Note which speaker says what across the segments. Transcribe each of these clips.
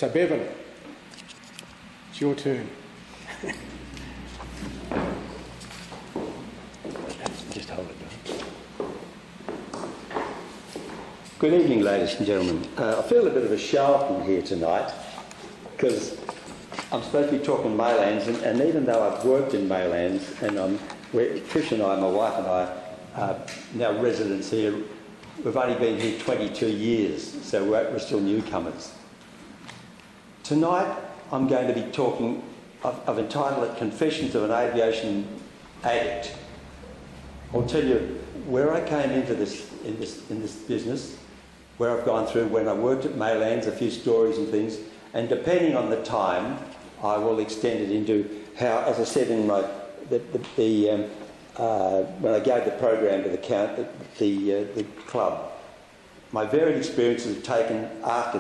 Speaker 1: So Bevin, it's your turn.
Speaker 2: Just hold it. Good evening, ladies and gentlemen. I feel a bit of a charlatan here tonight because I'm supposed to be talking Maylands, and even though I've worked in Maylands, and Trish and I, my wife and I, are now residents here, we've only been here 22 years, so we're still newcomers. Tonight I'm going to be talking, I've entitled it Confessions of an Aviation Addict. I'll tell you where I came into this in this business, where I've gone through when I worked at Maylands, a few stories and things, and depending on the time, I will extend it into how, as I said in my when I gave the program to the club, my varied experiences taken after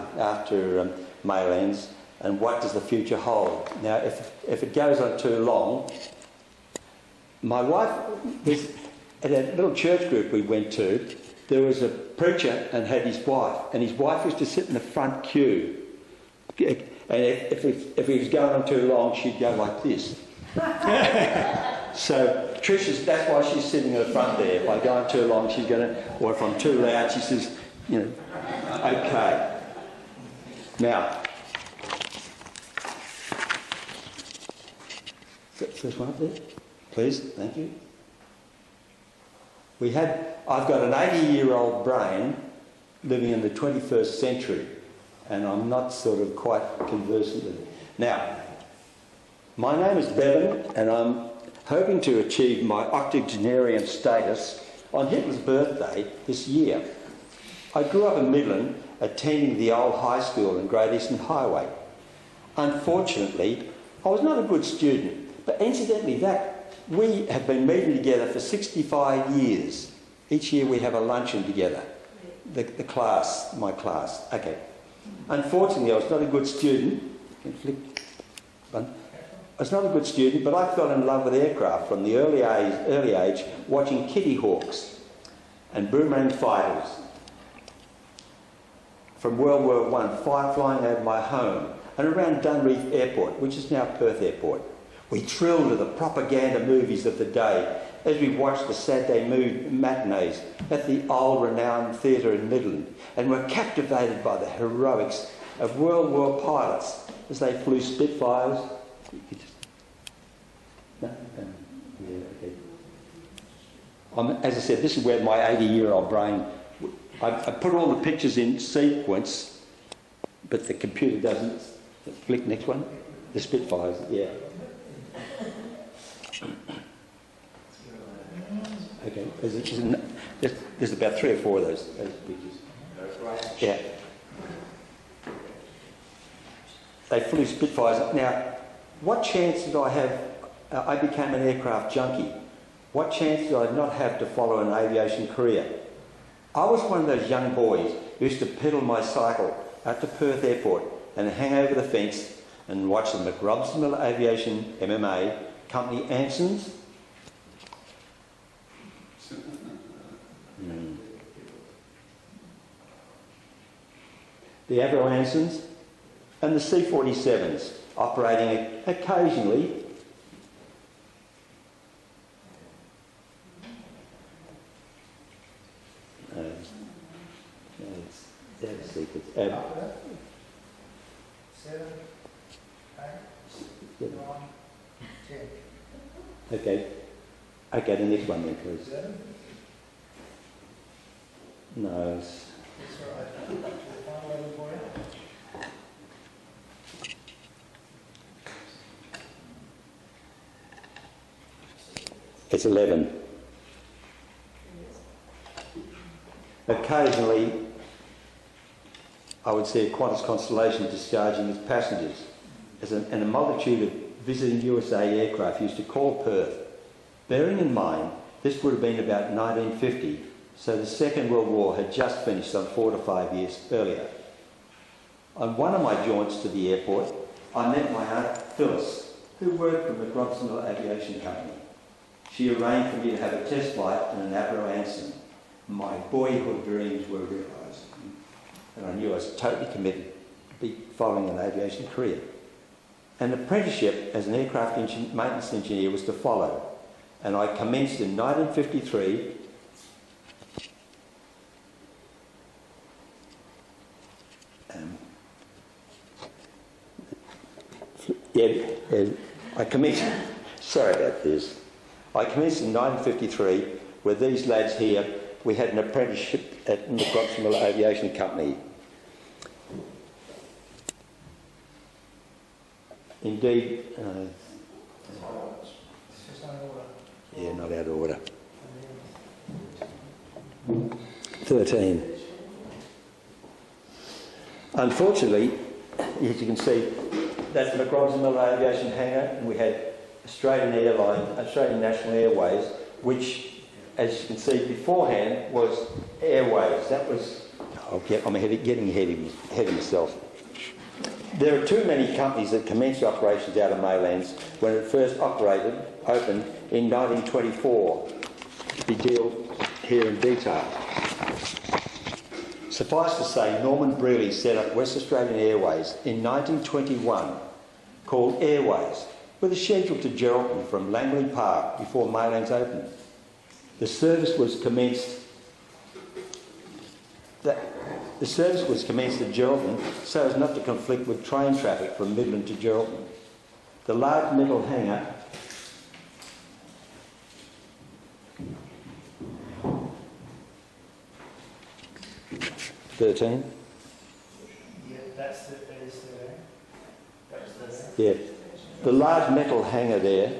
Speaker 2: Maylands, and what does the future hold. Now, if it goes on too long, my wife, at a little church group we went to, there was a preacher and had his wife, and his wife used to sit in the front queue, and if he was going on too long, she'd go like this. So Trish, that's why she's sitting at the front there. If I go on too long, she's going to, or if I'm too loud, she says, you know, okay. Now, first one up there, please, thank you. I've got an 80-year-old brain living in the 21st century, and I'm not sort of quite conversant with it. Now, my name is Bevin, and I'm hoping to achieve my octogenarian status on Hitler's birthday this year. I grew up in Midland, attending the old high school in Great Eastern Highway. Unfortunately, I was not a good student, but incidentally we have been meeting together for 65 years. Each year we have a luncheon together, the class, my class. Okay. Unfortunately, I was not a good student. I was not a good student, but I fell in love with aircraft from the early age, watching Kitty Hawks and boomerang fighters from World War I, flying over my home and around Dunreef Airport, which is now Perth Airport. We thrilled to the propaganda movies of the day as we watched the Saturday matinees at the old renowned theatre in Midland, and were captivated by the heroics of World War pilots as they flew Spitfires. As I said, this is where my 80-year-old brain, I put all the pictures in sequence, but the computer doesn't. Flick next one. The Spitfires, yeah. Okay, there's about 3 or 4 of those pictures. Yeah. They flew Spitfires. Now, what chance did I have? I became an aircraft junkie. What chance did I not have to follow an aviation career? I was one of those young boys who used to pedal my cycle out to Perth Airport and hang over the fence and watch the McRobsonville Aviation MMA Company Ansons. The Avro Ansons and the C-47s operating occasionally. That's secret. 7, 8, 9, 10. Okay. Okay, the next one then, please. 7? No. It's 11. Occasionally, I would see a Qantas Constellation discharging its passengers, and a multitude of visiting USA aircraft used to call Perth. Bearing in mind, this would have been about 1950, so the Second World War had just finished some 4 to 5 years earlier. On one of my jaunts to the airport, I met my aunt Phyllis, who worked for the McRobsonville Aviation Company. She arranged for me to have a test flight in an Avro Anson. My boyhood dreams were realised, and I knew I was totally committed following an aviation career. An apprenticeship as an aircraft maintenance engineer was to follow, and I commenced in 1953 I commenced in 1953 with these lads here. We had an apprenticeship at the Proximal Aviation Company. Indeed, not out of order. 13. Unfortunately, as you can see, that's the Proximal Aviation hangar, and we had Australian National Airways, which, as you can see beforehand, was Airways. That was, I'm getting ahead of myself. There are too many companies that commenced operations out of Maylands when it first opened in 1924. We deal here in detail. Suffice to say, Norman Brearley set up West Australian Airways in 1921, called Airways, with a schedule to Geraldton from Langley Park before Maylands opened. The service was commenced at Geraldton so as not to conflict with train traffic from Midland to Geraldton. The large metal hangar (13).
Speaker 3: Yeah, that's the
Speaker 2: Yeah, the large metal hangar there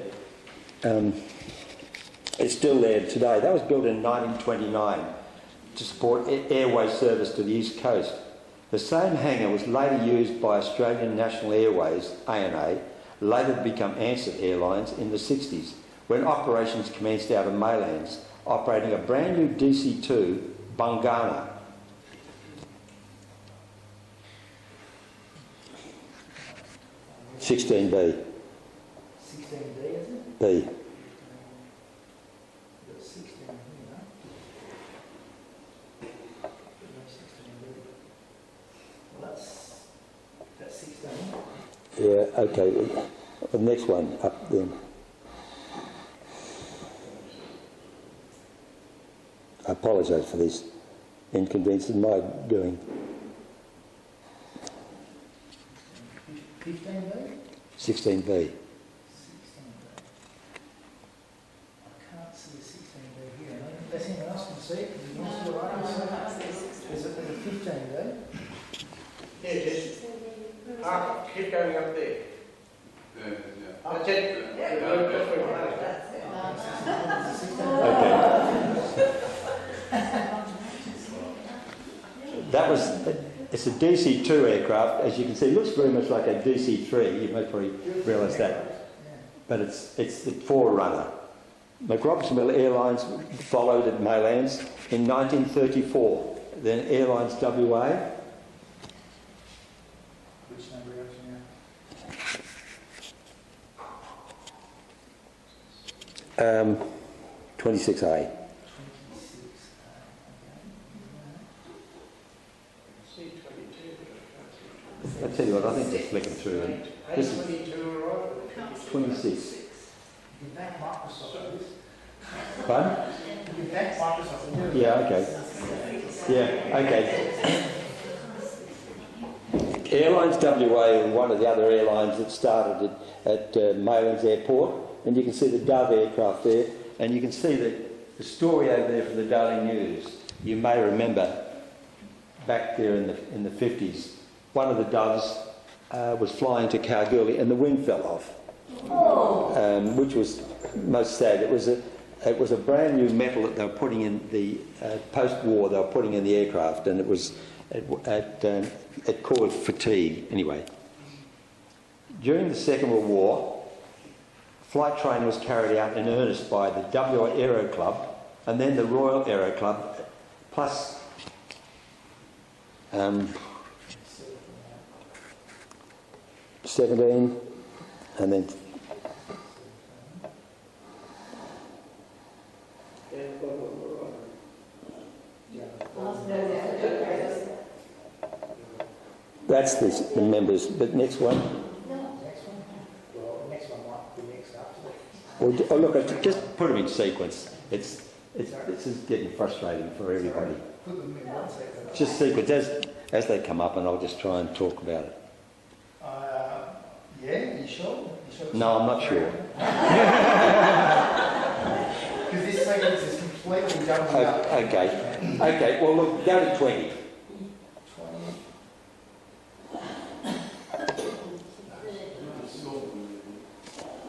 Speaker 2: is still there today. That was built in 1929 to support airway service to the East Coast. The same hangar was later used by Australian National Airways, ANA, later to become Ansett Airlines in the 60s, when operations commenced out of Maylands, operating a brand new DC-2 Bungana. (16B).
Speaker 3: 16B, isn't it?
Speaker 2: B.
Speaker 3: You've got 16 here, no? No 16B. Well, that's 16.
Speaker 2: Yeah, okay. The next one, up then. I apologise for this inconvenience in my doing.
Speaker 3: 15B?
Speaker 2: 16B.
Speaker 3: 16B. I can't see a 16B here. Unless anyone else can see it, because you can see what I can see. Is it a 15B?
Speaker 1: Yeah, just keep going up there. That's it.
Speaker 2: Okay. That was, it's a DC-2 aircraft. As you can see, it looks very much like a DC-3. You most probably realise that. But it's the forerunner. Proximal Airlines followed at Maylands in 1934. Then Airlines WA.
Speaker 3: Which number are you up to now?
Speaker 2: 26A. I'll tell you what, I think they're flicking through. And this is 26.
Speaker 3: You back Microsoft, please.
Speaker 2: Pardon?
Speaker 3: You back Microsoft.
Speaker 2: Yeah, okay. Yeah, okay. Airlines WA and one of the other airlines that started at Maylands Airport, and you can see the Dove aircraft there, and you can see the story over there from the Daily News. You may remember back there in the 50s, one of the Doves was flying to Kalgoorlie and the wing fell off, which was most sad. It was a brand new metal that they were putting in the post-war. They were putting in the aircraft, and it caused fatigue. Anyway, during the Second World War, flight training was carried out in earnest by the WA Aero Club and then the Royal Aero Club, plus 17, and then That's the members. The next one.
Speaker 3: Next one? Well, the next one might be next after that.
Speaker 2: Well, oh, look, just put them in sequence. This is getting frustrating for everybody.
Speaker 3: Put them in one second.
Speaker 2: Just sequence as they come up, and I'll just try and talk about it.
Speaker 3: Yeah, you sure?
Speaker 2: No, I'm not sure.
Speaker 3: Because this sequence is completely jumbled up.
Speaker 2: Okay. Okay. Well, look, go to 20.
Speaker 3: 20.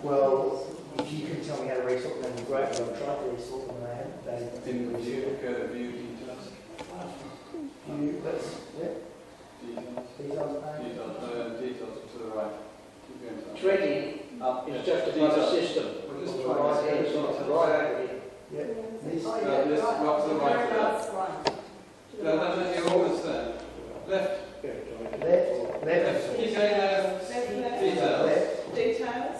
Speaker 3: Well, if you can tell me how to resort them, that'd be great, but I've tried to resort them and they haven't.
Speaker 4: In view details.
Speaker 3: Let's, yeah,
Speaker 4: Details.
Speaker 3: details.
Speaker 4: To the right. Keep going to that.
Speaker 1: 20 is just about the system.
Speaker 4: We're just
Speaker 1: On the
Speaker 4: trying
Speaker 1: right
Speaker 4: to
Speaker 1: hand
Speaker 4: see
Speaker 1: side,
Speaker 4: details.
Speaker 1: right hand.
Speaker 3: Yeah, this,
Speaker 4: This rock to the right there. No, you're almost there. Left.
Speaker 3: left,
Speaker 4: Keep going left. Details.
Speaker 3: left,
Speaker 5: Details.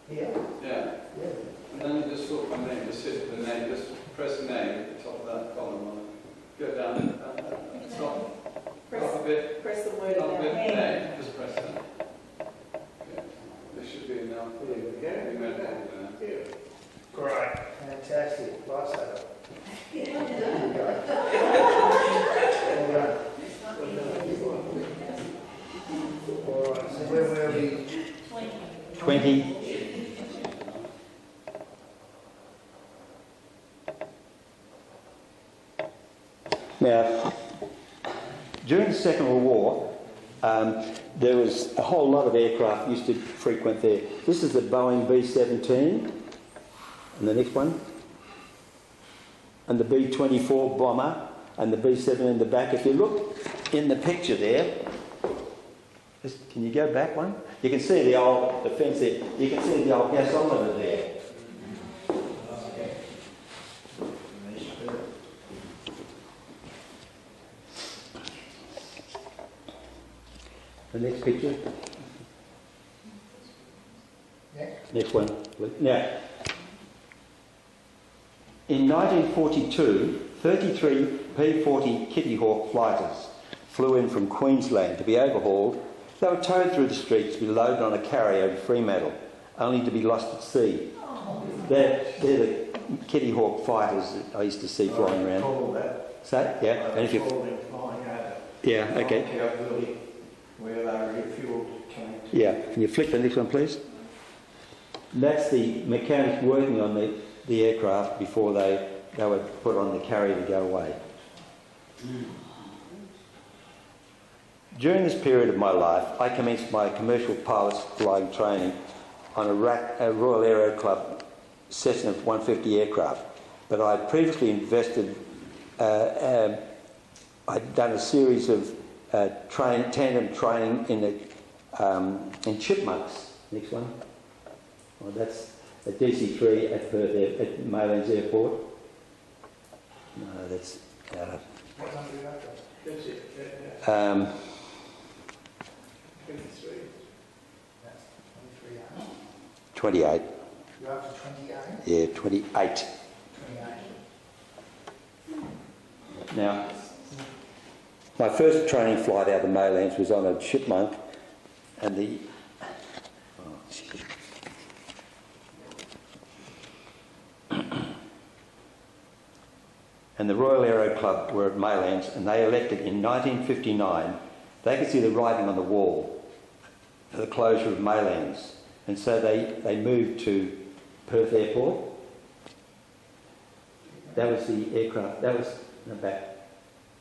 Speaker 3: here,
Speaker 4: Yeah.
Speaker 3: yeah.
Speaker 4: And then you just sort the name, just hit the name, just press the name at the top of that column. Go down. Stop. Up a bit.
Speaker 5: Press the word
Speaker 4: Up a
Speaker 5: in
Speaker 4: bit.
Speaker 5: our hand.
Speaker 4: Name. Just press that. Okay. There should be enough.
Speaker 1: There we go.
Speaker 4: You went over there.
Speaker 3: Great, fantastic, lifesaver. There you go. Well done. All right, so where were we?
Speaker 2: 20. Now, during the Second World War, there was a whole lot of aircraft used to frequent there. This is the Boeing B-17, and the next one, and the B-24 bomber, and the B-7 in the back. If you look in the picture there, can you go back one? You can see the fence there. You can see the old gasometer there. The next picture.
Speaker 3: Yeah.
Speaker 2: Next one, please. Now, in 1942, 33 P-40 Kitty Hawk fighters flew in from Queensland to be overhauled. They were towed through the streets to be loaded on a carrier in Fremantle, only to be lost at sea. They're the Kitty Hawk fighters that I used to see flying around. So, yeah, and if you... Yeah, okay.
Speaker 1: Where they refueled tanks.
Speaker 2: Yeah, can you flick the next one, please? That's the mechanics working on the aircraft before they were put on the carrier to go away. During this period of my life, I commenced my commercial pilot's flying training on a Royal Aero Club Cessna 150 aircraft, but I had previously I'd done a series of tandem training in chipmunks. Next one. Well, that's at DC-3 at Perth at Maylands Airport. No, that's out of...
Speaker 3: What number did that go?
Speaker 1: That's it. 23.
Speaker 3: That's 23A.
Speaker 2: 28.
Speaker 3: You're up to 28?
Speaker 2: Yeah, 28.
Speaker 3: 28.
Speaker 2: Now, my first training flight out of Maylands was on a chipmunk, and the... and the Royal Aero Club were at Maylands, and they elected in 1959, they could see the writing on the wall for the closure of Maylands, and so they moved to Perth Airport. That was the aircraft, that was in the back.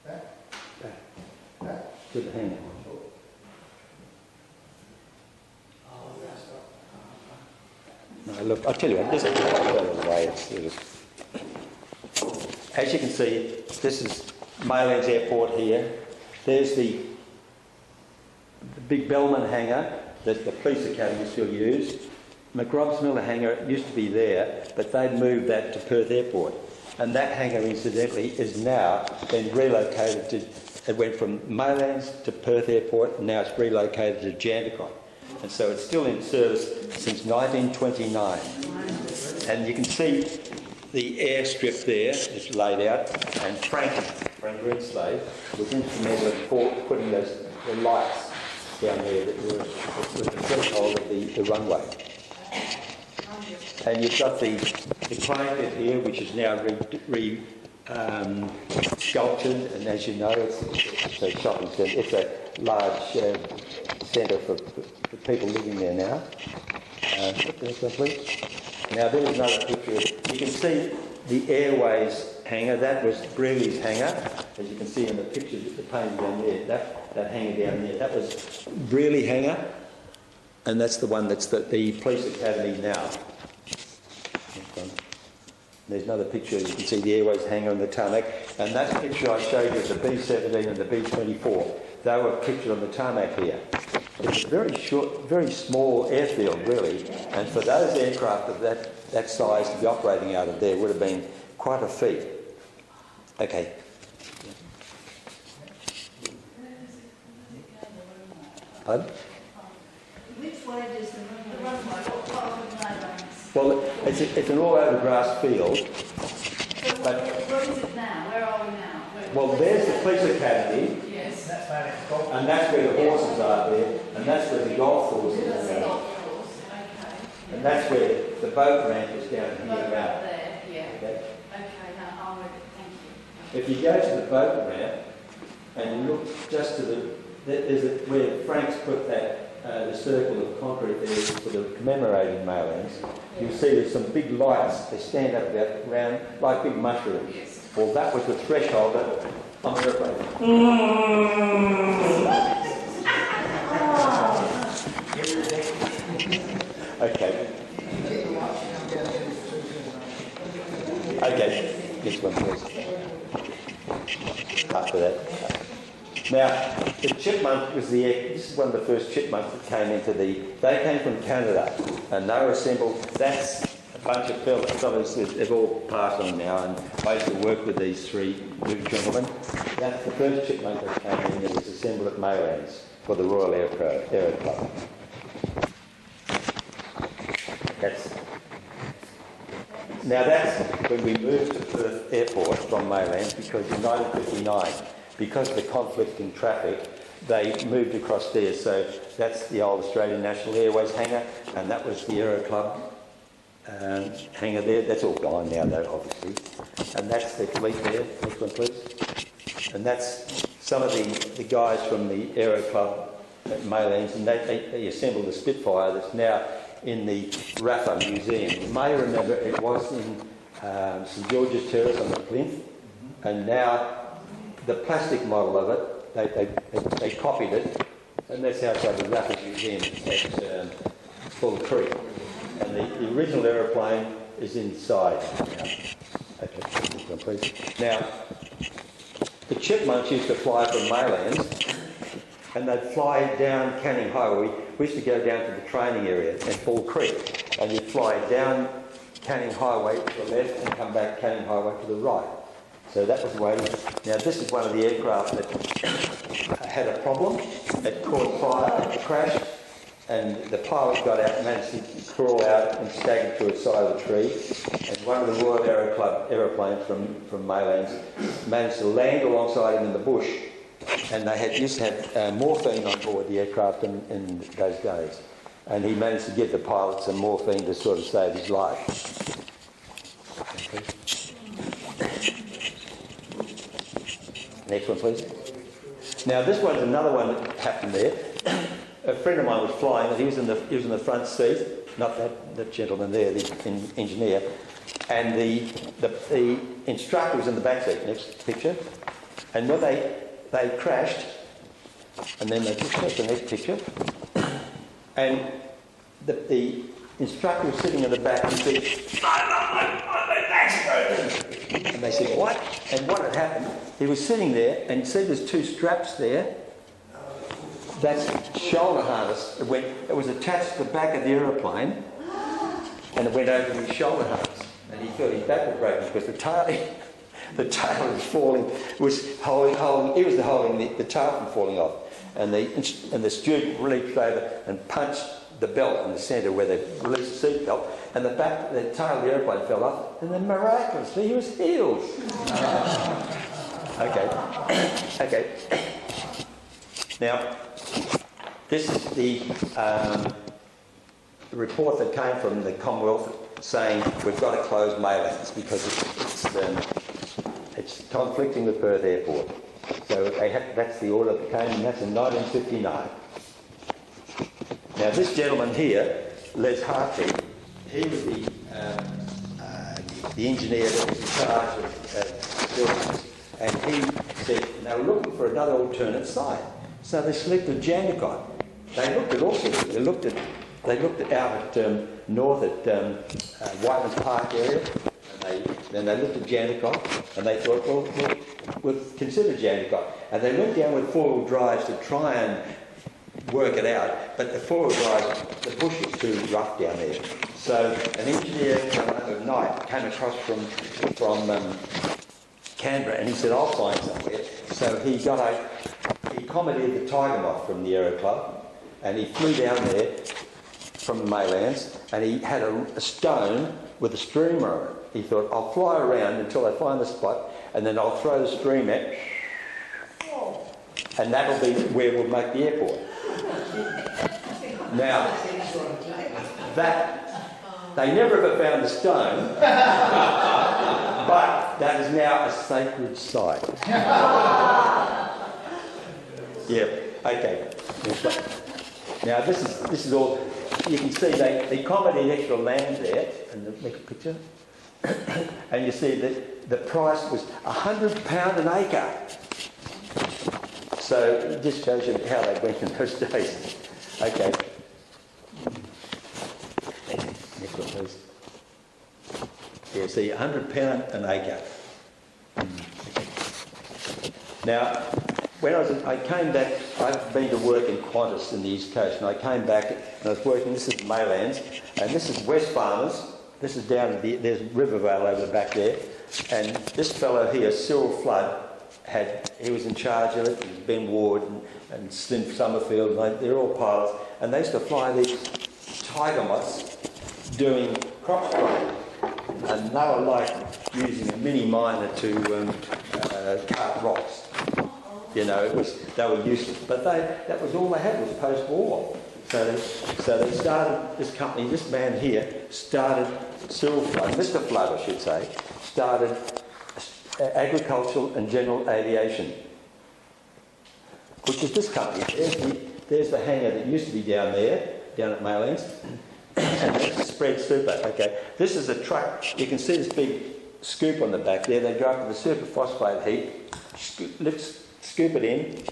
Speaker 3: Back?
Speaker 2: Back.
Speaker 3: Back?
Speaker 2: To the hangar.
Speaker 3: Oh, that's not...
Speaker 2: No, look, I'll tell you what, this is the way as you can see, this is Maylands Airport here. There's the big Bellman hangar that the police academy still use. McRobb's Miller hangar used to be there, but they've moved that to Perth Airport. And that hangar, incidentally, is now been relocated to, it went from Maylands to Perth Airport, and now it's relocated to Jandakot. And so it's still in service since 1929. And you can see the airstrip there is laid out, and Frank Frank Greenslade, was instrumental in putting the lights down there that were the threshold of the runway. And you've got the crane bit here, which is now sculptured, and as you know, it's a shopping centre. It's a large centre for people living there now. Now there's another picture. You can see the Airways hangar. That was Brearley's hangar, as you can see in the picture, the painting down there. That hangar down there, that was Brearley hangar, and that's the one that's the police academy now. There's another picture. You can see the Airways hangar and the tarmac, and that picture I showed you of the B-17 and the B-24. They were pictured on the tarmac here. It's a very short, very small airfield, really, and for those aircraft of that size to be operating out of there would have been quite a feat. Okay. Pardon?
Speaker 5: Which way does the runway? What part of the Maylands?
Speaker 2: Well, it's an all-over grass field.
Speaker 5: So what is it now? Where are we now?
Speaker 2: Well, there's the police academy,
Speaker 5: Yes.
Speaker 3: That's about it. Golf.
Speaker 2: and that's where the horses are there, and that's where the golf course is.
Speaker 5: That's the golf course. Okay.
Speaker 2: And that's where the boat ramp is down
Speaker 5: Boat
Speaker 2: here
Speaker 5: ramp
Speaker 2: now.
Speaker 5: there, yeah.
Speaker 2: Okay?
Speaker 5: Okay, now I'm with it. Thank you.
Speaker 2: If you go to the boat ramp and you look just to where Frank's put that the circle of concrete there for the commemorating Maylands, you'll see there's some big lights. They stand up about round like big mushrooms.
Speaker 5: Yes.
Speaker 2: Well, that was the threshold that I'm airplane. Okay. Okay. This one, please. After that. Now, the chipmunk was this is one of the first chipmunks that came into they came from Canada, and they were assembled. That's a bunch of fellows that have all passed on now, and I used to work with these three gentlemen. That's the first chipmunk that came in that was assembled at Maylands for the Royal Aero Club. That's when we moved to Perth Airport from Maylands, because in 1959, because of the conflict in traffic, they moved across there. So that's the old Australian National Airways hangar, and that was the Aero Club hangar there. That's all gone now, though, obviously. And that's the fleet there. Next one, please. And that's some of the guys from the Aero Club at Maylands, and they assembled the Spitfire that's now in the Rafa Museum. You may remember it was in St George's Terrace on the plinth, and now the plastic model of it, they copied it, and that's outside the Rafa Museum at Full Creek. And the original aeroplane is inside now. Okay, this one, please. Now, the chipmunks used to fly from Maylands, and they'd fly down Canning Highway. We used to go down to the training area at Full Creek, and you'd fly down Canning Highway to the left and come back Canning Highway to the right. So that was the way. Now this is one of the aircraft that had a problem. It caught fire, it crashed, and the pilot got out and managed to crawl out and staggered to the side of the tree. And one of the Royal Aero Club aeroplanes from Maylands managed to land alongside him in the bush. And they used to have morphine on board the aircraft in those days. And he managed to give the pilot some morphine to sort of save his life. Next one, please. Now, this one's another one that happened there. A friend of mine was flying, and he was in the front seat, not that gentleman there, the engineer, and the instructor was in the back seat. Next picture. And when they crashed, and then they just took the next picture, and the instructor was sitting in the back and said, and they said, what? And what had happened, he was sitting there, and you see there's two straps there. That's shoulder harness. It was attached to the back of the aeroplane, and it went over his shoulder harness. And he felt his back was breaking because the tail was falling, he was holding the tail from falling off. And the student reached over and punched the belt in the centre where they released the seat belt, and the tail of the aeroplane fell off, and then miraculously he was healed. Okay. Okay. Now, this is the report that came from the Commonwealth saying we've got to close Maylands because it's conflicting with Perth Airport. So that's the order that came, and that's in 1959. Now, this gentleman here, Les Hartley, he was the engineer that was in charge of buildings, and he said they were looking for another alternate site. So they selected Jandakot. They looked at all sorts. They looked at out at north at Whiteman's Park area, and then they looked at Jandakot, and they thought, well, we'll consider Jandakot. And they went down with four-wheel drives to try and work it out, but the four-wheel drives, the bush was too rough down there. So an engineer at night came across from Canberra, and he said, I'll find somewhere. So he commandeered the Tiger Moth from the Aero Club, and he flew down there from the Maylands, and he had a stone with a streamer on it. He thought, I'll fly around until I find the spot, and then I'll throw the stream out, and that'll be where we'll make the airport. Now, they never ever found the stone, but that is now a sacred site. Yeah, okay. Now this is all, you can see they commandeered extra land there, and the next picture, and you see that the price was £100 an acre. So it just shows you how they went in those days. Okay. Next one, please. Yeah, see, £100 an acre. Now, when I came back, I've been to work in Qantas in the East Coast, and I came back and I was working, this is Maylands, and this is West Farmers. This is down at there's Rivervale over the back there, and this fellow here, Cyril Flood, he was in charge of it. It was Ben Ward and Slim Summerfield, and they're all pilots, and they used to fly these Tiger Moths doing crop spraying, and they were like using a mini miner to cart rocks. You know, they were useless, but that was all they had was post-war. So they started this company. This man here started Cyril Flood, Mr. Flood, I should say, started agricultural and general aviation, which is this company. There's the hangar that used to be down there, down at Maylands, and that's Spread Super. Okay, this is a truck. You can see this big scoop on the back there. They go up to the superphosphate heap, scoop it in,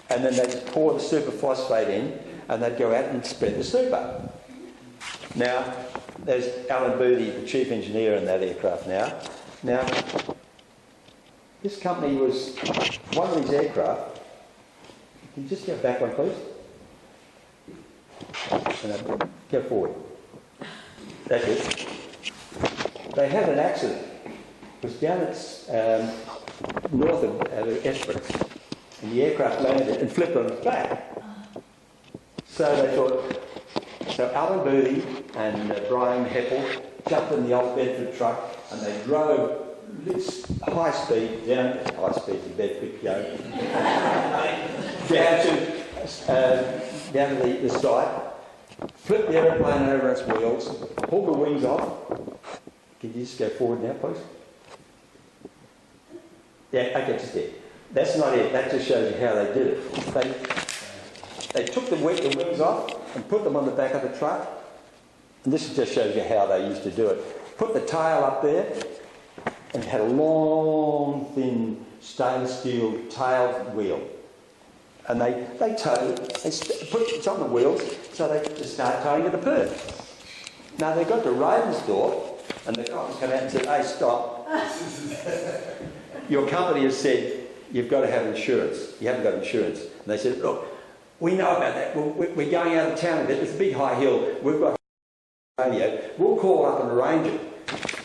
Speaker 2: and then they just pour the superphosphate in, and they'd go out and spread the super. Now, there's Alan Boothie, the chief engineer in that aircraft now. Now, this company was one of these aircraft. Can you just go back one, please? And go forward. That's it. They had an accident. It was down at north of Esperance, and the aircraft landed and flipped on its back. So they thought, so Alan Boothie and Brian Heppel jumped in the old Bedford truck, and they drove high speed down to Bedford, down to the site, flipped the aeroplane over its wheels, pulled the wings off. Can you just go forward now, please? Yeah, okay, just there. That's not it. That just shows you how they did it. They took the wings off and put them on the back of the truck. And this just shows you how they used to do it. Put the tail up there and had a long, thin stainless steel tail wheel. And they towed it. It's on the wheels, so they just start towing it to Perth. Now they got to Ravensthorpe, and the cops came out and said, "Hey, stop. Your company has said you've got to have insurance. You haven't got insurance." And they said, "Look, we know about that. We're going out of town a bit. It's a big high hill. We've got radio. We'll call up and arrange it."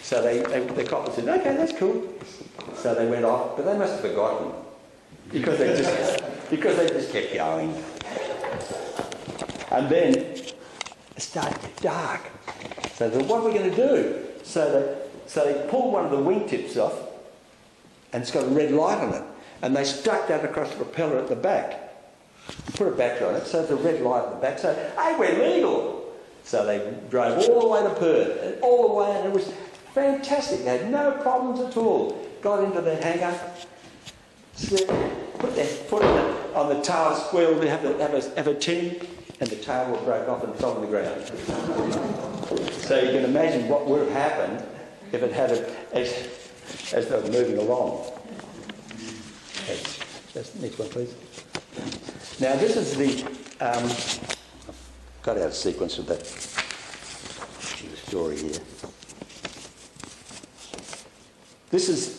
Speaker 2: So the cops said, "Okay, that's cool." So they went off, but they must have forgotten because they just kept going. And then it started to get dark. So they said, "What are we going to do?" So they pulled one of the wingtips off, and it's got a red light on it. And they stuck that across the propeller at the back. Put a battery on it, so there's a red light at the back. So, hey, we're legal. So they drove all the way to Perth, and all the way, and it was fantastic. They had no problems at all. Got into the hangar, put their foot on the tail, squealed, have a tea, and the tail would break off and fell on the ground. So you can imagine what would have happened if it had as they were moving along. That's next one, please. Now this is the I've got out of sequence of that the story here. This is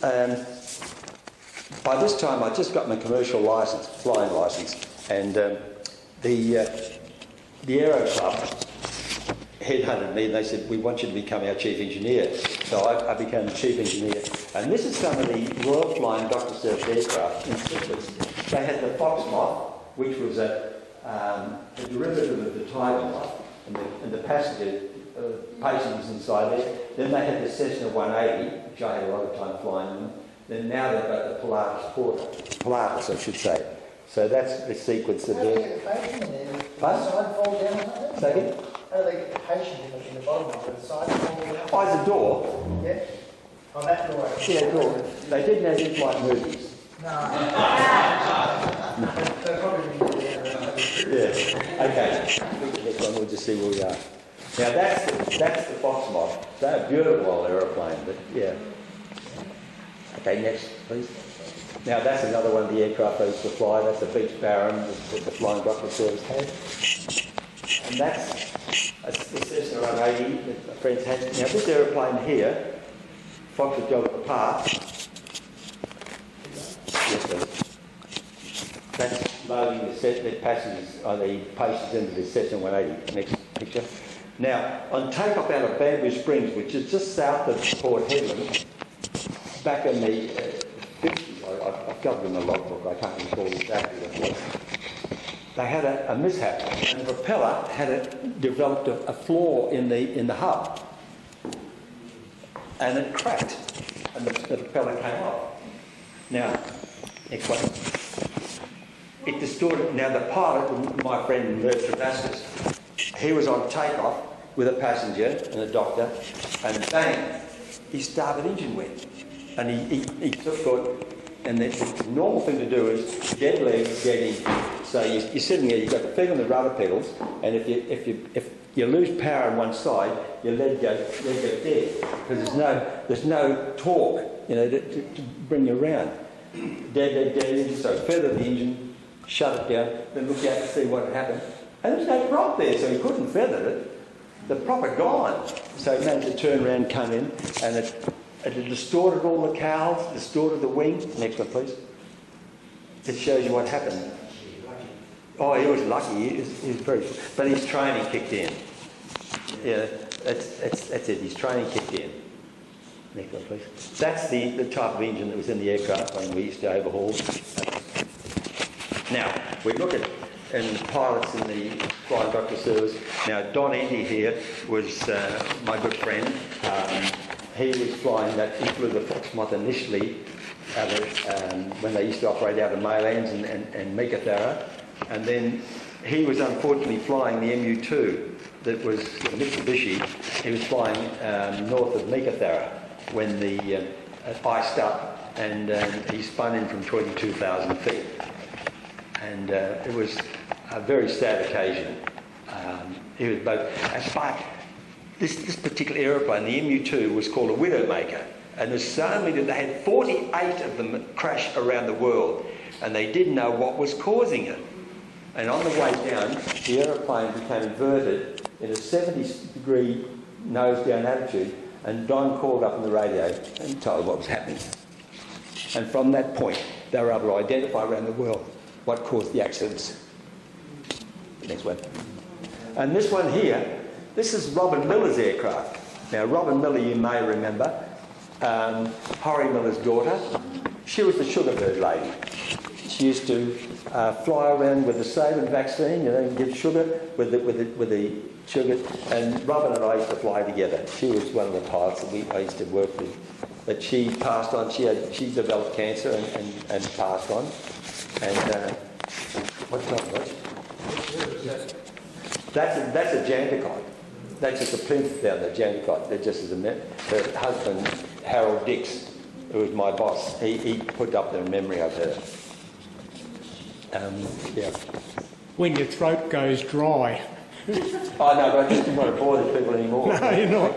Speaker 2: by this time I just got my commercial license, flying license, and the Aero Club headhunted me and they said, we want you to become our chief engineer. So I became the chief engineer. And this is some of the Royal Flying Doctor Service aircraft in Switzerland. They had the Fox-Moth, which was a derivative of the Tiger Moth, and the passenger patient was inside there. Then they had the Cessna 180, which I had a lot of time flying in. Then now they've got the Pilatus, I should say. So that's the sequence of
Speaker 3: How do they
Speaker 2: the...
Speaker 3: get the patient in there? Does
Speaker 2: Huh?
Speaker 3: the side fall down or something?
Speaker 2: Second?
Speaker 3: How do they get the patient in the bottom of it? The side fall down?
Speaker 2: Oh, it's a door.
Speaker 3: Yeah. On that door.
Speaker 2: Yeah, door. They didn't have in-flight movies.
Speaker 3: No. They probably didn't do that.
Speaker 2: Yeah. Okay. Next one, we'll just see where we are. Now that's the Fox-Moth. They're a beautiful old aeroplane, but yeah. Okay, next, please. Now that's another one of the aircraft I used to fly. That's a Beach Baron that the Flying Doctor Service had. And that's the Cessna 180 that my friends had. Now this aeroplane here, Foxtrot Delta Park. Yes, please. That's loading the passengers, the patients into the Cessna 180. Next picture. Now, on takeoff out of Bamboo Springs, which is just south of Port Hedland, back in the 50s, I've got it in the logbook, I can't recall exactly what it was. They had a mishap, and the propeller had developed a flaw in the hub, and it cracked, and the propeller came off. Now, next one. It distorted. Now, the pilot, my friend Mert Travascus, he was on takeoff with a passenger and a doctor, and bang, his starboard engine went. And he thought, and the normal thing to do is dead leg, dead engine. So you're sitting there, you've got the feet on the rudder pedals, and if you lose power on one side, your leg goes dead, because there's no torque, to bring you around. Dead engine. So feather the engine, shut it down, then look out to see what happened. And there's no prop there, so he couldn't feather it. The prop had gone. So he managed to turn around, come in, and it distorted all the cowls, distorted the wing. Next one, please. It shows you what happened. Oh, he was lucky. He was very... But his training kicked in. Yeah, that's it. His training kicked in. Next one, please. That's the type of engine that was in the aircraft when we used to overhaul. Now, we look at pilots in the Flying Doctor Service. Now, Don Endy here was my good friend. He was flying that. He flew the Fox-Moth initially out of, when they used to operate out of Maylands and Meekatharra. And then he was unfortunately flying the MU-2 that was Mitsubishi. He was flying north of Meekatharra when the iced up, and he spun in from 22,000 feet. And it was a very sad occasion. He was both. This particular aeroplane, the MU-2, was called a Widowmaker, and there's so many that they had 48 of them crash around the world, and they didn't know what was causing it. And on the way down, the aeroplane became inverted in a 70-degree nose-down attitude, and Don called up on the radio and told what was happening. And from that point, they were able to identify around the world what caused the accidents. Next one. And this one here, this is Robin Miller's aircraft. Now, Robin Miller, you may remember, Horry Miller's daughter. She was the Sugarbird lady. She used to fly around with the Sabin vaccine, you know, and give sugar with the sugar. And Robin and I used to fly together. She was one of the pilots that I used to work with. But she passed on. She developed cancer and passed on. And what's that? That's a Jandakot. That's just a plinth down the Jandakot. They're just as her husband, Harold Dix, who was my boss, he put up the memory of her. Yeah.
Speaker 6: When your throat goes dry.
Speaker 2: Oh no, but I just didn't want to bore these people anymore.
Speaker 6: No, you're not.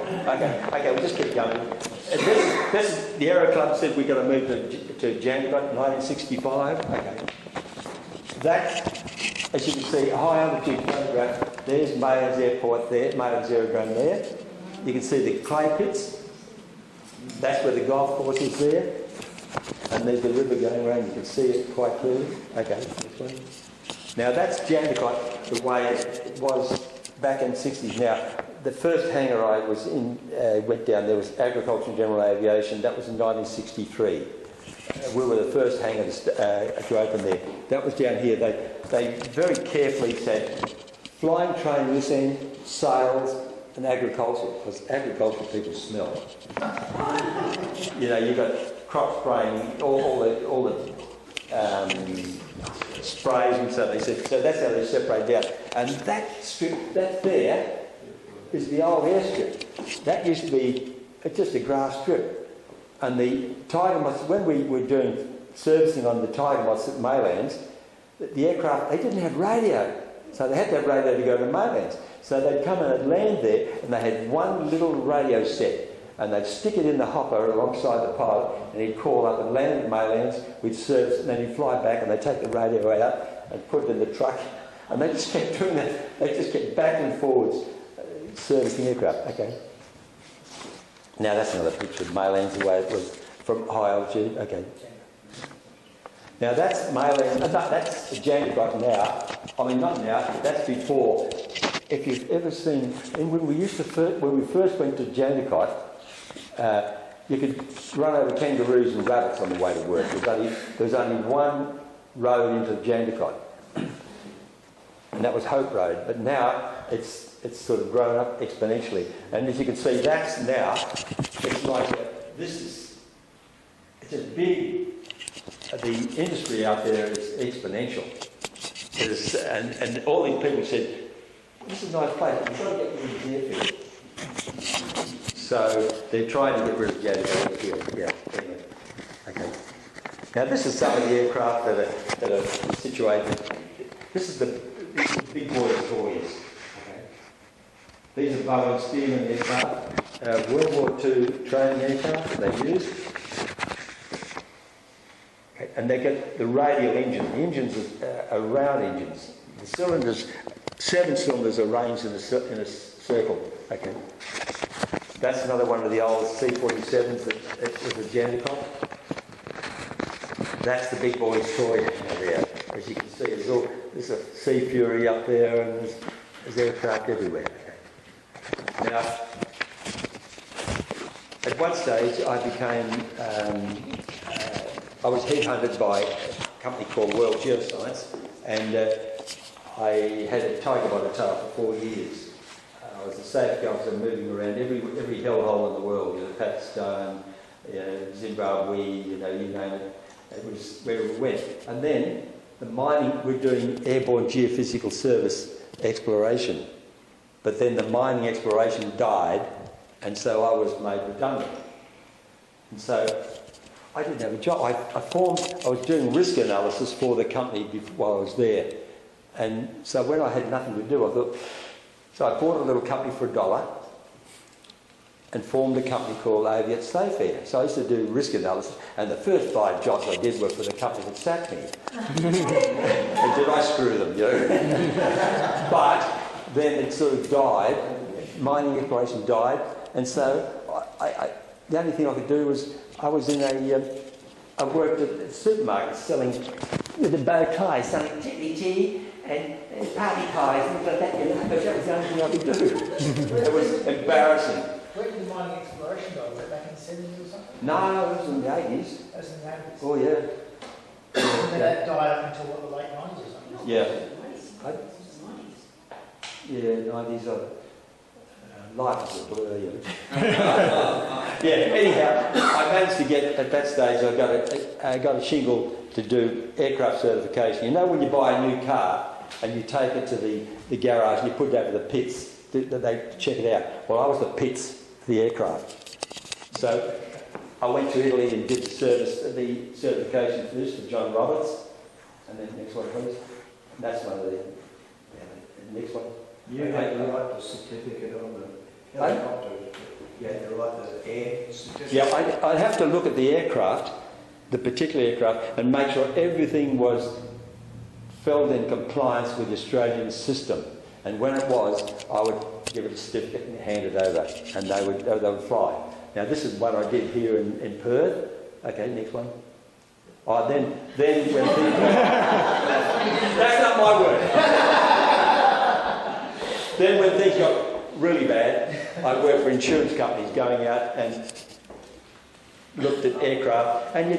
Speaker 2: Okay, we'll just keep going. The Aero Club said we've got to move to Jandakot in 1965. Okay. That, as you can see, a high altitude photograph. There's Maylands Airport there, Maylands Aerodrome there. You can see the clay pits. That's where the golf course is there. And there's the river going around. You can see it quite clearly. Okay, this one. Now that's Jandakot the way it was back in the 60s. Now, the first hangar I was in, went down there was Agriculture and General Aviation. That was in 1963. We were the first hangar to open there. That was down here. They very carefully said flying train this end, sales and agriculture, because agricultural people smell. You know, you've got crop spraying, all the sprays, and so they said. So that's how they separate out. And that strip, that there, is the old airstrip. That used to be just a grass strip. And the tiger moths, when we were doing servicing on the tiger moths at Maylands, the aircraft, they didn't have radio. So they had to have radio to go to Maylands. So they'd come and they'd land there, and they had one little radio set. And they'd stick it in the hopper alongside the pilot, and he'd call up and land at Maylands, we'd service, and then he'd fly back, and they'd take the radio out and put it in the truck. And they just kept doing that. They just kept back and forwards servicing aircraft. Okay. Now that's another picture of Maylands, the way it was from high altitude. Okay. Now that's Maylands, that's Jandakot now. I mean, not now, that's before. If you've ever seen, when we first went to Jandakot, you could run over kangaroos and rabbits on the way to work. There was only one road into Jandakot, and that was Hope Road. But now it's sort of grown up exponentially. And as you can see, that's now, it's like, it's a big, the industry out there is exponential. And all these people said, this is a nice place, we've got to get rid of the airfield. So they're trying to get rid of the airfield. Yeah, anyway. Okay. Now this is some of the aircraft that are situated. This is the big boy toys. These are Bevin Stearman aircraft, World War II training aircraft that they used. Okay. And they get the radial engine. The engines are round engines. The cylinders, 7 cylinders arranged in a circle. Okay. That's another one of the old C-47s that was a Jandakot. That's the big boy's toy there. As you can see, there's a Sea Fury up there, and there's aircraft everywhere. Now, at one stage I was headhunted by a company called World Geoscience, and I had a tiger by the tail for 4 years. I was a safety officer moving around every hellhole in the world, Pakistan, Zimbabwe, you name it. It was where we went. And then the mining, we're doing airborne geophysical service exploration. But then the mining exploration died, and so I was made redundant. And so I didn't have a job. I was doing risk analysis for the company while I was there. And so when I had nothing to do, so I bought a little company for $1 and formed a company called Aviate Safe Air. So I used to do risk analysis, and the first 5 jobs I did were for the company that sacked me. And did I screw them, But then it sort of died, mining exploration died, and so the only thing I could do was, I worked at supermarkets selling, with a bow tie, selling TBT and party pies and things like that, but that was the only thing I could do. It was embarrassing.
Speaker 3: Where did the mining exploration go? Was it back in the 70s or something?
Speaker 2: No, it was in the 80s.
Speaker 3: That was in the 80s.
Speaker 2: Oh yeah.
Speaker 3: And then that died up until what, the late 90s or something?
Speaker 2: Yeah. Yeah, 90s. Life is a blur. Yeah. Anyhow, I managed to get at that stage. I got a shingle to do aircraft certification. You know, when you buy a new car and you take it to the garage and you put it over the pits, they check it out. Well, I was the pits for the aircraft. So I went to Italy and did the certification for this for John Roberts. And then next one, please. And that's one of the next one.
Speaker 1: You had to write the certificate on the helicopter. You had to write the air certificate.
Speaker 2: Yeah, I'd have to look at the aircraft, the particular aircraft, and make sure everything fell in compliance with the Australian system. And when it was, I would give it a certificate and hand it over, and they would fly. Now this is what I did here in Perth. Okay, next one. Oh, then when things... That's not my word. Then when things got really bad, I worked for insurance companies going out and looked at aircraft, and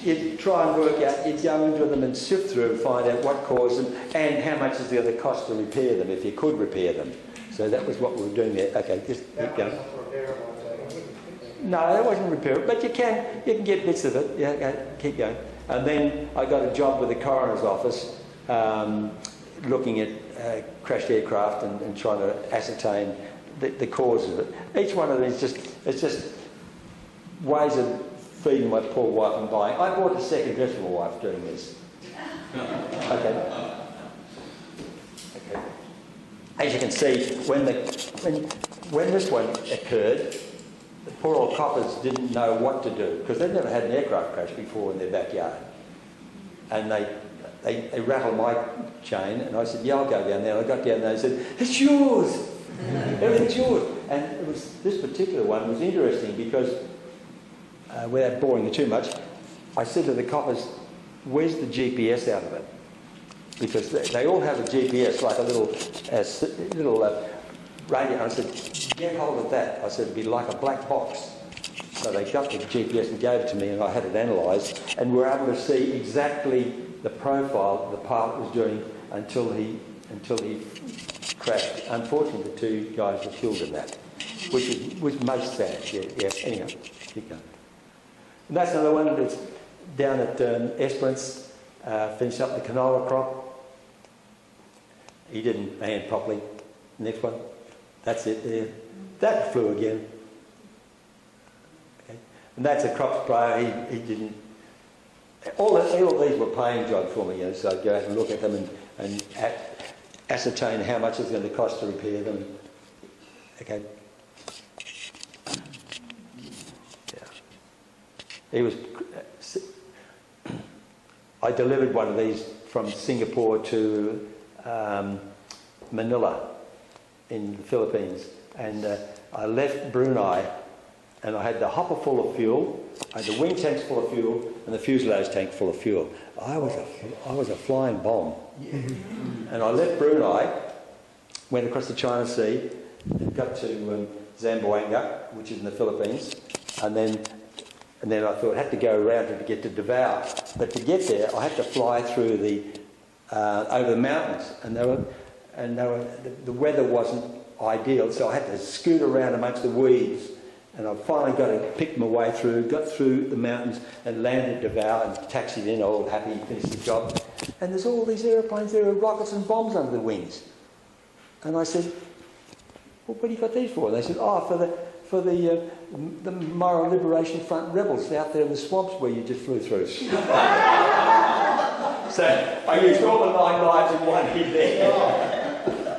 Speaker 2: you'd try and work out, you'd go into them and sift through and find out what caused them and how much is the other cost to repair them, if you could repair them. So that was what we were doing there. Okay, just keep going. No, that wasn't repairable, but you can get bits of it. Yeah, okay, keep going. And then I got a job with the coroner's office, looking at crashed aircraft and trying to ascertain the cause of it. Each one of these it's just ways of feeding my poor wife and buying. I bought a second dress for my wife doing this. Okay. As you can see, when this one occurred, the poor old coppers didn't know what to do because they'd never had an aircraft crash before in their backyard. And they rattled my chain, and I said, yeah, I'll go down there. And I got down there and said, it's yours! Everything's yours. And this particular one was interesting because, without boring you too much, I said to the coppers, where's the GPS out of it? Because they all have a GPS, like a little radio. I said, get hold of that. I said, it'd be like a black box. So they got the GPS and gave it to me, and I had it analysed, and we were able to see exactly the profile the pilot was doing until he crashed. Unfortunately, the two guys were killed in that, which was most sad. Yeah. Anyway, keep going. And that's another one that's down at Esperance, finished up the canola crop. He didn't land properly. Next one. That's it there. That flew again. Okay. And that's a crop sprayer. He didn't. All these were paying jobs for me, so I'd go out and look at them and ascertain how much it's going to cost to repair them. Okay. Yeah. I delivered one of these from Singapore to Manila in the Philippines, and I left Brunei, and I had the hopper full of fuel, I had the wing tanks full of fuel, and the fuselage tank full of fuel. I was a flying bomb. Yeah. And I left Brunei, went across the China Sea, and got to Zamboanga, which is in the Philippines, and then I thought I had to go around to get to Davao. But to get there, I had to fly through over the mountains, and the weather wasn't ideal, so I had to scoot around amongst the weeds. And I finally picked my way through, got through the mountains and landed at Davao and taxied in, all happy, finished the job. And there's all these aeroplanes there with rockets and bombs under the wings. And I said, well, what have you got these for? And they said, for the Moral Liberation Front rebels out there in the swamps where you just flew through. So I used all the 9 lives in one hit there.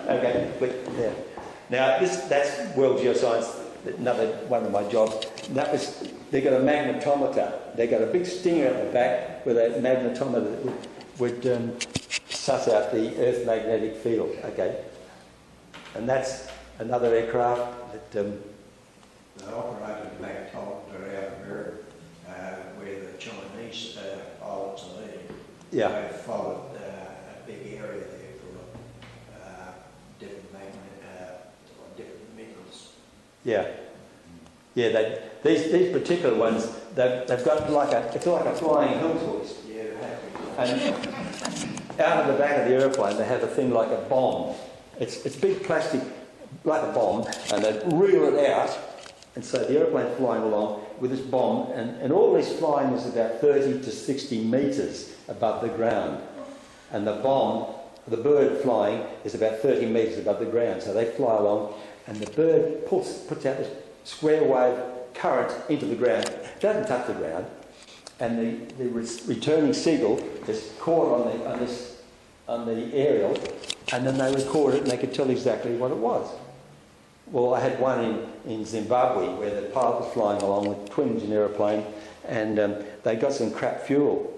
Speaker 2: Okay, click there. Now that's World Geoscience. Another one of my jobs. They got a magnetometer. They got a big stinger at the back with a magnetometer that would suss out the Earth magnetic field. Okay, and that's another aircraft that.
Speaker 1: I operated a magnetometer out of here, where the Chinese pilots are leading.
Speaker 2: Yeah.
Speaker 1: They followed a big area there for different different minerals.
Speaker 2: Yeah. These particular ones, they've got it's like a flying hill torch.
Speaker 1: Yeah,
Speaker 2: And out of the back of the aeroplane, they have a thing like a bomb. It's big plastic, like a bomb, and they reel it out. And so the aeroplane's flying along with this bomb, and all this flying is about 30 to 60 metres above the ground. And the bomb, the bird flying, is about 30 metres above the ground. So they fly along, and the bird puts out this square wave current into the ground. It doesn't touch the ground. And the returning seagull is caught on the aerial, and then they record it, and they could tell exactly what it was. Well, I had one in Zimbabwe where the pilot was flying along with twin-engine aeroplane, and they got some crap fuel,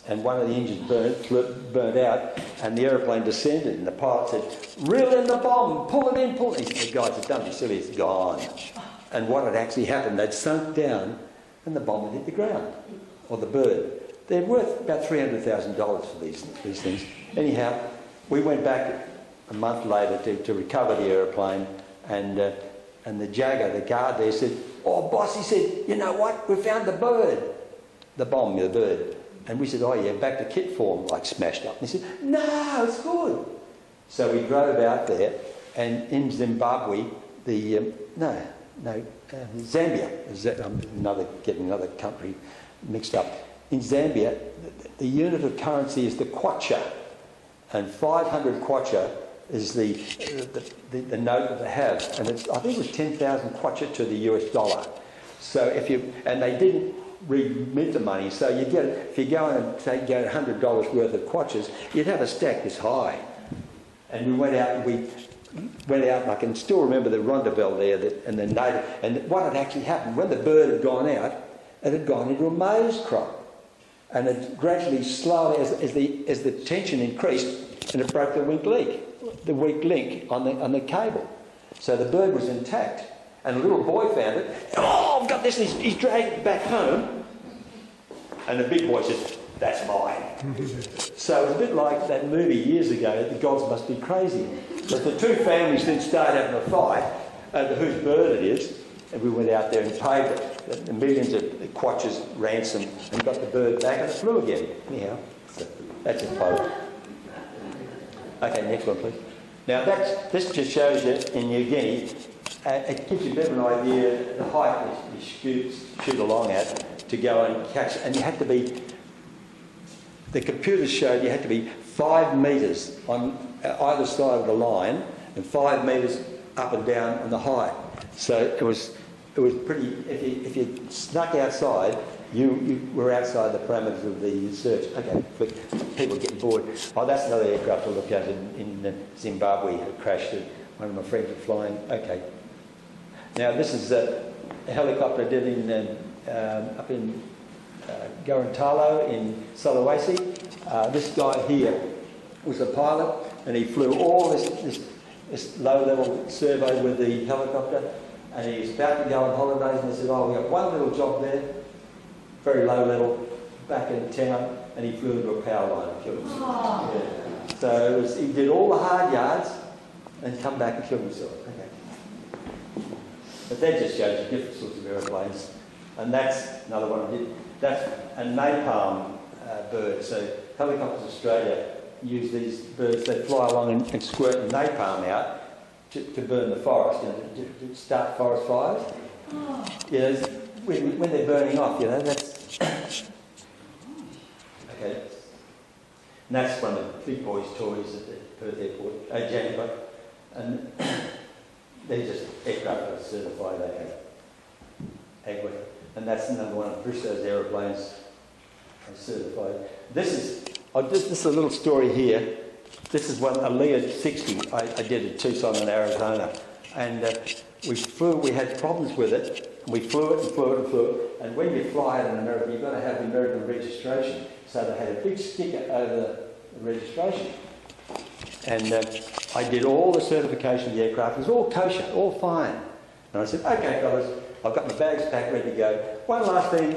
Speaker 2: and one of the engines burnt out, and the aeroplane descended, and the pilot said, "Reel in the bomb, pull it in, pull it in." He said, "Guys, it's don't be silly, it's gone." And what had actually happened, they'd sunk down, and the bomb had hit the ground, or the bird. They're worth about $300,000 for these things. Anyhow, we went back a month later to recover the aeroplane, and the jagger, the guard there, said, "Oh, boss," he said, "you know what? We found the bird." The bomb, the bird. And we said, "Oh yeah, back to kit form, like smashed up." And he said, "No, it's good." So we drove out there, and in Zimbabwe, Zambia, I'm getting another country mixed up. In Zambia, the unit of currency is the kwacha, and 500 kwacha is the note that they have, and I think it was 10,000 kwacha to the US dollar. So and they didn't remit the money, so you get, if you go in and get $100 worth of kwachas, you'd have a stack this high. And we went out, and I can still remember the rondavelle there, and what had actually happened, when the bird had gone out, it had gone into a maize crop. And it gradually, slowly, as the tension increased, and it broke the weak link on the cable. So the bird was intact, and a little boy found it. "Oh, I've got this," and he's dragged it back home. And the big boy said, "That's mine." So it was a bit like that movie years ago, The Gods Must Be Crazy. But the two families then started having a fight over whose bird it is, and we went out there and paid the millions of kwachas ransom and got the bird back, and it flew again. Anyhow, so that's a photo. Okay, next one, please. Now this just shows you in New Guinea, it gives you a bit of an idea the height you shoot along at to go and catch, and you had to be. The computers showed you had to be 5 metres on either side of the line and 5 metres up and down on the height. So it was pretty. If you snuck outside, you were outside the parameters of the search. Okay, people getting bored. Oh, that's another aircraft I looked at in Zimbabwe. It crashed. One of my friends was flying. Okay. Now this is a helicopter I did up in Gorontalo in Sulawesi. This guy here was a pilot, and he flew all this low-level survey with the helicopter, and he was about to go on holidays, and he said, "Oh, we got one little job there, very low level, back in town," and he flew into a power line and killed himself. Yeah. So he did all the hard yards and come back and killed himself. Okay. But that just shows you different sorts of aeroplanes. And that's another one I did. That's a napalm bird. So Helicopters Australia use these birds. They fly along and squirt napalm out to burn the forest, to start forest fires. When they're burning off, that's... Okay. And that's one of the big boys' toys at the Perth Airport, Jennifer. And they're just aircraft that are certified, they have AGWA. And that's another one of Bristow's aeroplanes certified. This is a little story here. This is a Lear 60 I did at Tucson in Arizona. And we had problems with it. We flew it and flew it and flew it. And when you fly it in America, you've got to have the American registration. So they had a big sticker over the registration. And I did all the certification of the aircraft. It was all kosher, all fine. And I said, "Okay, fellas, I've got my bags packed, ready to go. One last thing,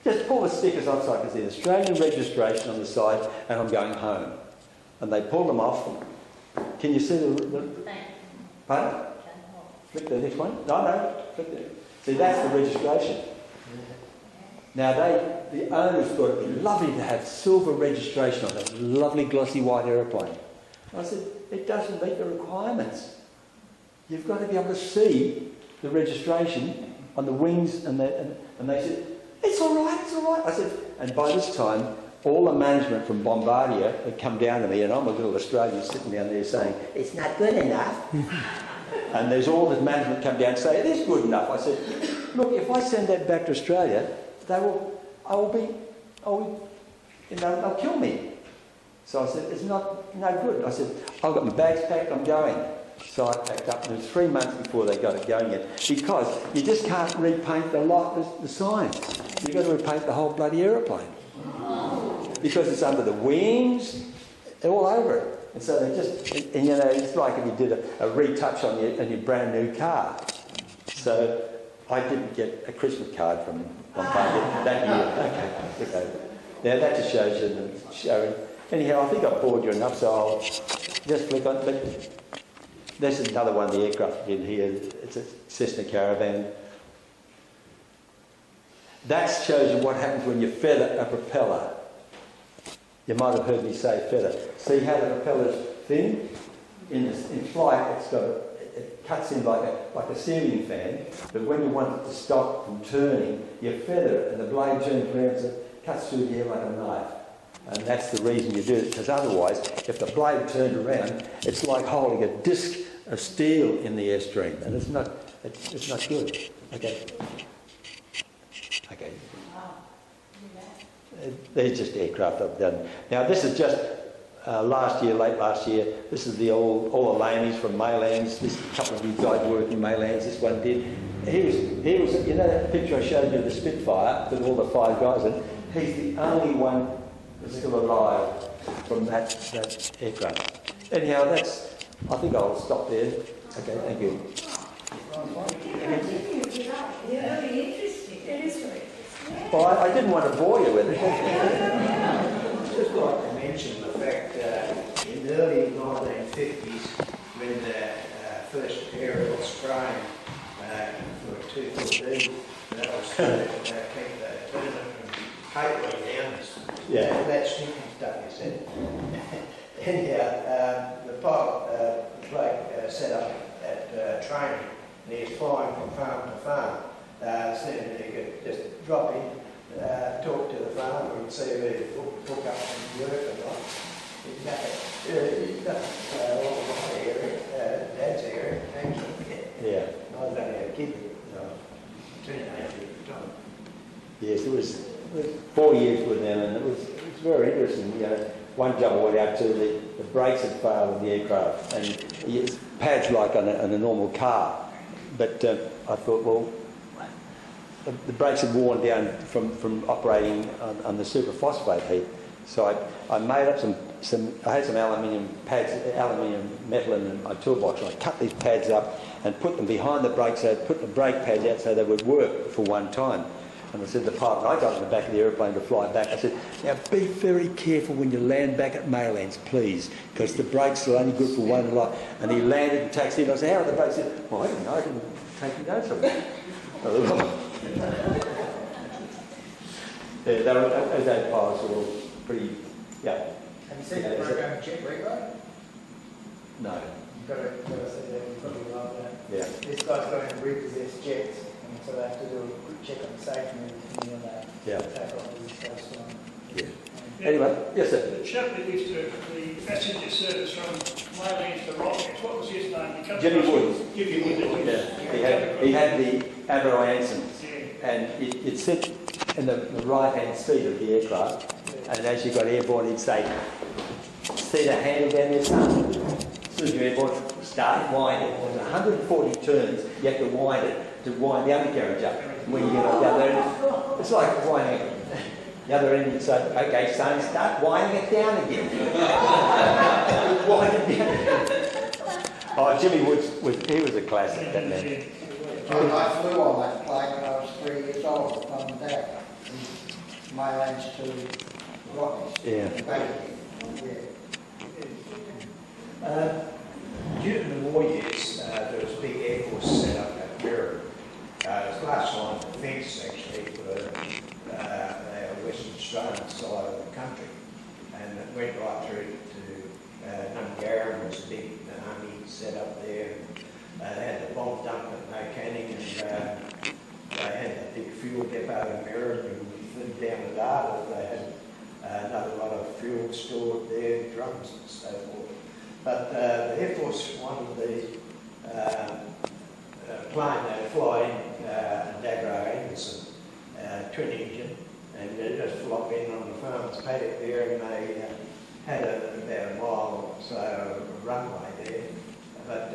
Speaker 2: just pull the stickers off so I can see the Australian registration on the side, and I'm going home." And they pulled them off. Can you see the pardon? Flick the next one. No, flick it. See, that's the registration. Now the owners thought it'd be lovely to have silver registration on that lovely glossy white aeroplane. I said, it doesn't meet the requirements. You've got to be able to see the registration on the wings, and they said, it's all right, it's all right. I said, and by this time, all the management from Bombardier had come down to me, and I'm a little Australian sitting down there saying, it's not good enough. And there's all this management come down and say, it is good enough. I said, look, if I send that back to Australia, they'll kill me. So I said, it's no good. I said, I've got my bags packed, I'm going. So I packed up, and it was 3 months before they got it going yet. Because you just can't repaint the signs. You've got to repaint the whole bloody aeroplane. Because it's under the wings, all over it. And so they just, and you know, it's like if you did a retouch on your brand new car. So I didn't get a Christmas card from Bombardier that year. Okay. Now that just shows you. Anyhow, I think I've bored you enough, so I'll just flick on. But this is another one of the aircraft in here. It's a Cessna Caravan. That shows you what happens when you feather a propeller. You might have heard me say feather. See how the propeller's thin? In flight, it cuts in like a ceiling fan, but when you want it to stop from turning, you feather it, and the blade turns around, so it cuts through the air like a knife. And that's the reason you do it, because otherwise, if the blade turned around, it's like holding a disc of steel in the airstream, and it's not good. Okay. They're just aircraft I've done. Now this is just late last year. This is all the laneys from Maylands. This couple of you guys work in Maylands. This one did. He was. You know that picture I showed you of the Spitfire with all the 5 guys in? He's the only one that's still alive from that aircraft. Anyhow, I think I'll stop there. Okay, thank you.
Speaker 5: Yeah, very interesting. It is very interesting.
Speaker 2: Well, I didn't want to bore you with it.
Speaker 1: I'd just like to mention the fact that in the early 1950s, when the first aerial spraying for 214, that was to keep the tournament from catering down.
Speaker 2: Yeah.
Speaker 1: That stinking stuff, you said. Anyhow, the pilot, the bloke set up at training, and he was flying from farm to farm. So he could just drop in, talk to the farmer and see if he'd hook up and work or not. He's got all my area, Dad's area, actually.
Speaker 2: Yeah.
Speaker 1: I was only a kid, teenager at the time.
Speaker 2: Yes, it was 4 years with them, and it was very interesting. You know, one job I went out to, the brakes had failed in the aircraft, and it's pads like on a normal car. But I thought, well, the brakes had worn down from operating on the superphosphate heat. So I made up I had some aluminium pads, aluminium metal in my toolbox, and I cut these pads up and put them behind the brakes, so I put the brake pads out so they would work for one time. And I said to the pilot, I got in the back of the aeroplane to fly back, I said, now be very careful when you land back at Maylands, please, because the brakes are only good for one lot. And he landed and taxied, and I said, how are the brakes? He said, well, I didn't know, I didn't take notes of it. Yeah, those pilots were all pretty, yeah.
Speaker 3: Have you seen the program Jet Repo?
Speaker 2: No.
Speaker 3: You've got to see that, you probably love that.
Speaker 2: Yeah.
Speaker 3: This guy's going to repossess jets, and so they have to do a quick check on the safety and everything, and
Speaker 2: Yeah.
Speaker 3: take off with this guy's one.
Speaker 2: Yeah. Anyway, yes sir.
Speaker 6: The chap that used to, the passenger service from Maylands to Rockets, what was his name?
Speaker 2: Jimmy Woods.
Speaker 6: Jimmy Woods.
Speaker 2: Yeah. He had the Avro Anson,
Speaker 6: Yeah.
Speaker 2: and it sit in the right-hand seat of the aircraft, and as you got airborne, he'd say, see the handle down there, son? As soon as you're airborne, start winding. There's 140 turns, you have to wind it to wind the undercarriage up. And when you get on the other end, it's like winding it. The other end, you'd say, okay, son, start winding it down again. Wind it down again. Oh, Jimmy Woods, he was a classic, that man.
Speaker 7: I flew on that plane when I was 3 years old with Mum and Dad. From Maylands to Rockets.
Speaker 2: Yeah.
Speaker 1: During the war years, there was a big Air Force set up at Wirral. It was glass line fence actually for Australian side of the country, and it went right through to Nungarra. Was a big army set up there. They had the bomb dump at No Canning, and they had a big fuel depot in Merritt, and flew down the Dartford. They had another lot of fuel stored there, drums and so forth. But the Air Force wanted the plane they fly in, Dagro Anderson, twin engine, and they just flop in on the farmer's paddock there, and they had about a mile or so runway there, but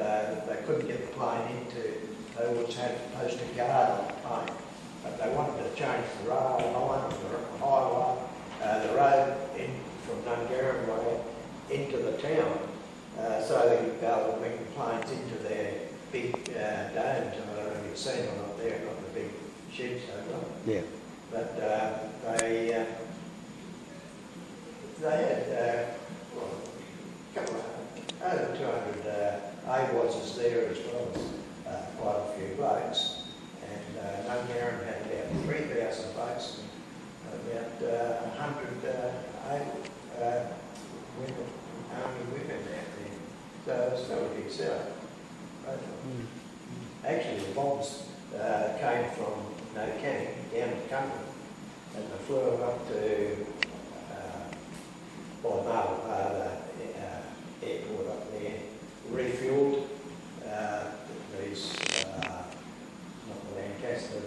Speaker 1: they couldn't get the plane into. They always had to post a guard on the plane, but they wanted to change the rail line on the highway, the road in from Nungarra way into the town, so they could be able to bring the planes into their big domes. I don't know if you've seen them up there, got the big sheds they've got.
Speaker 2: Yeah.
Speaker 1: But they had well, a couple of over 200 AWOSs there, as well as quite a few blokes. And Nungarra had about 3,000 blokes and about 100 women, army women out there. So it's not a big setup. Actually, the bombs came from No Canning down to Cumberland, and they flew them up to Marble airport up there, refuelled these, not the Lancaster,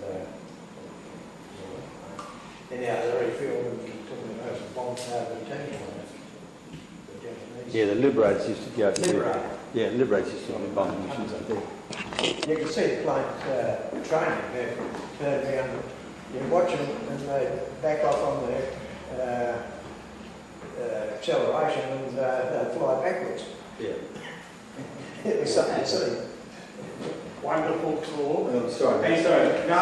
Speaker 1: anyhow, they refuelled and took them over some bombs over the Timor.
Speaker 2: Yeah, the Liberates used to go to
Speaker 1: Liberator.
Speaker 2: Yeah, Liberates used to do bombing missions up there.
Speaker 1: You can see the planes training there, turn around, you watch them and they back off on the acceleration and they fly backwards.
Speaker 2: Yeah.
Speaker 1: It was something to see.
Speaker 6: Wonderful tour.
Speaker 2: Oh, sorry.
Speaker 6: Hey, sorry, no,